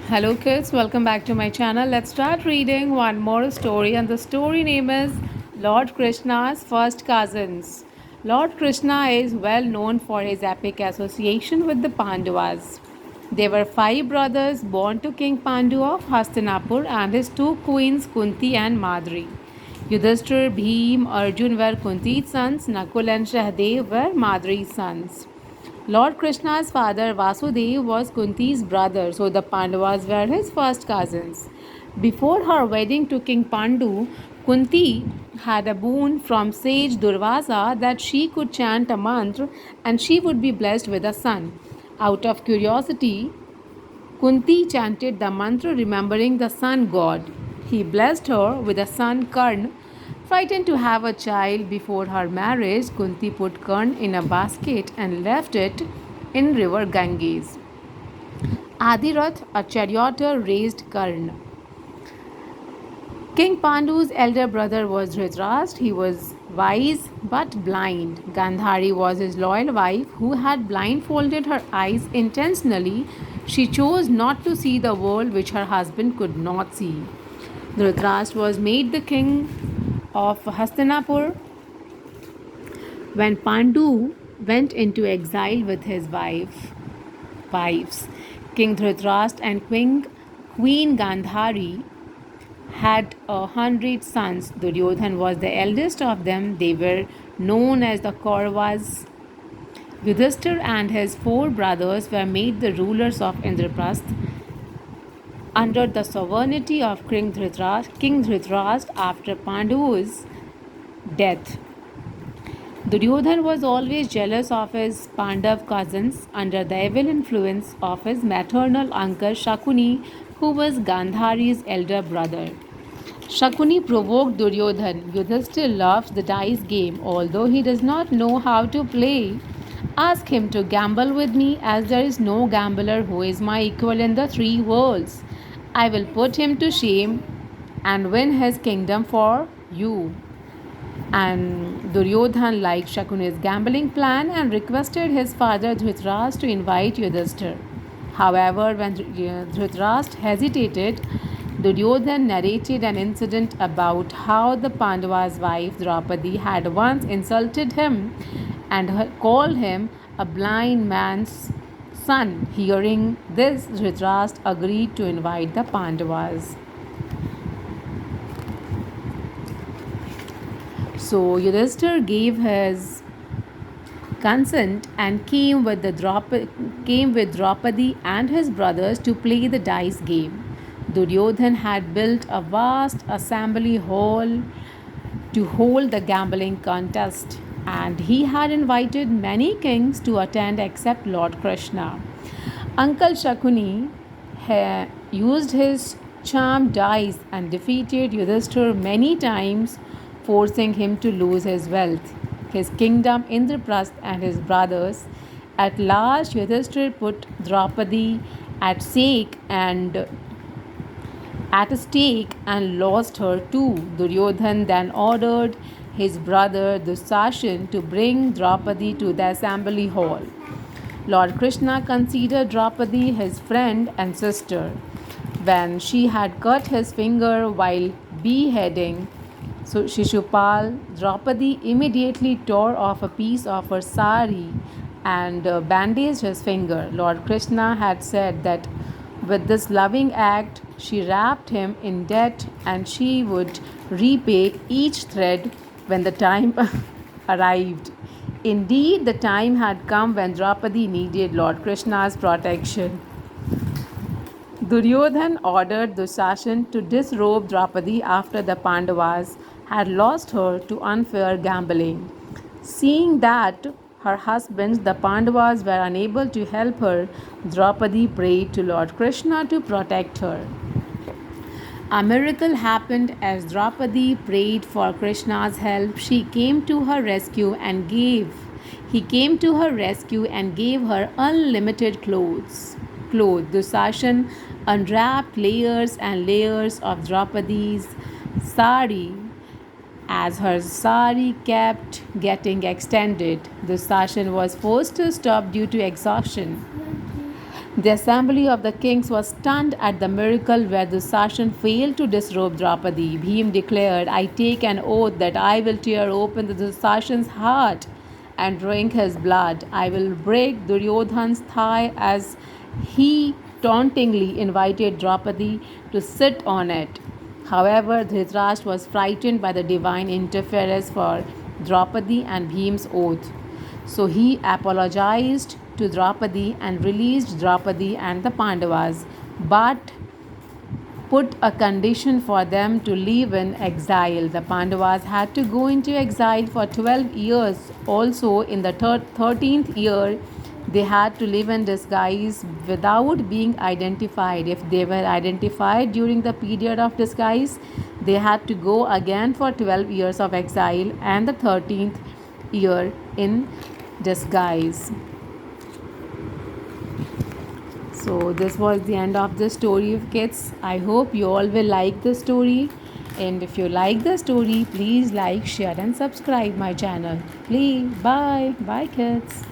Hello kids, welcome back to my channel. Let's start reading one more story, and the story name is Lord Krishna's First Cousins. Lord Krishna is well known for his epic association with the Pandavas. There were five brothers born to King Pandu of Hastinapur and his two queens Kunti and Madri. Yudhishthir, Bhim, Arjun were Kunti's sons, Nakul and Sahadev were Madri's sons. Lord Krishna's father Vasudev was Kunti's brother, so the Pandavas were his first cousins. Before her wedding to King Pandu, Kunti had a boon from sage Durvasa that she could chant a mantra and she would be blessed with a son. Out of curiosity, Kunti chanted the mantra remembering the sun god. He blessed her with a son Karn. Frightened to have a child before her marriage, Kunti put Karn in a basket and left it in river Ganges. Adirath, a charioteer, raised Karn. King Pandu's elder brother was Dhritarashtra. He was wise but blind. Gandhari was his loyal wife who had blindfolded her eyes intentionally. She chose not to see the world which her husband could not see. Dhritarashtra was made the king of Hastinapur when Pandu went into exile with his wives. King Dhritarashtra and Queen Gandhari had 100 sons. Duryodhan was the eldest of them. They were known as the Kauravas. Yudhishthir and his four brothers were made the rulers of Indraprasth under the sovereignty of King Dhritarashtra after Pandu's death. Duryodhan was always jealous of his Pandav cousins under the evil influence of his maternal uncle Shakuni, who was Gandhari's elder brother. Shakuni provoked Duryodhan. Yudhishthir loves the dice game, although he does not know how to play. Ask him to gamble with me, as there is no gambler who is my equal in the three worlds. I will put him to shame and win his kingdom for you. And Duryodhan liked Shakuni's gambling plan and requested his father Dhritarashtra to invite Yudhishthir. However, when Dhritarashtra hesitated, Duryodhan narrated an incident about how the Pandava's wife Draupadi had once insulted him and called him a blind man's son. Hearing this, Dhritarashtra agreed to invite the Pandavas. So Yudhishthir gave his consent and came with Draupadi and his brothers to play the dice game. Duryodhan had built a vast assembly hall to hold the gambling contest, and he had invited many kings to attend except Lord Krishna. Uncle Shakuni used his charm dice and defeated Yudhishthir many times, forcing him to lose his wealth, his kingdom, Indraprasth, and his brothers. At last, Yudhishthir put Draupadi at stake and lost her too. Duryodhan then ordered his brother Dusashan to bring Draupadi to the assembly hall. Lord Krishna considered Draupadi his friend and sister. When she had cut his finger while beheading Shishupal, Draupadi immediately tore off a piece of her sari and bandaged his finger. Lord Krishna had said that with this loving act, she wrapped him in debt and she would repay each thread when the time arrived. Indeed, the time had come when Draupadi needed Lord Krishna's protection. Duryodhan ordered Dushasan to disrobe Draupadi after the Pandavas had lost her to unfair gambling. Seeing that her husbands, the Pandavas, were unable to help her, Draupadi prayed to Lord Krishna to protect her. A miracle happened as Draupadi prayed for Krishna's help. He came to her rescue and gave her unlimited clothes. Dushasan unwrapped layers and layers of Draupadi's sari. As her sari kept getting extended, Dushasan was forced to stop due to exhaustion. The assembly of the kings was stunned at the miracle where Dusashan failed to disrobe Draupadi. Bhim declared, I take an oath that I will tear open the Dusashan's heart and drink his blood. I will break Duryodhan's thigh as he tauntingly invited Draupadi to sit on it. However, Dhritarashtra was frightened by the divine interference for Draupadi and Bhim's oath. So he apologized to Draupadi and released Draupadi and the Pandavas, but put a condition for them to live in exile. The Pandavas had to go into exile for 12 years. Also, in the 13th year, they had to live in disguise without being identified. If they were identified during the period of disguise, they had to go again for 12 years of exile and the 13th year in disguise. So this was the end of the story of kids. I hope you all will like the story. And if you like the story, please like, share and subscribe my channel. Please, bye. Bye kids.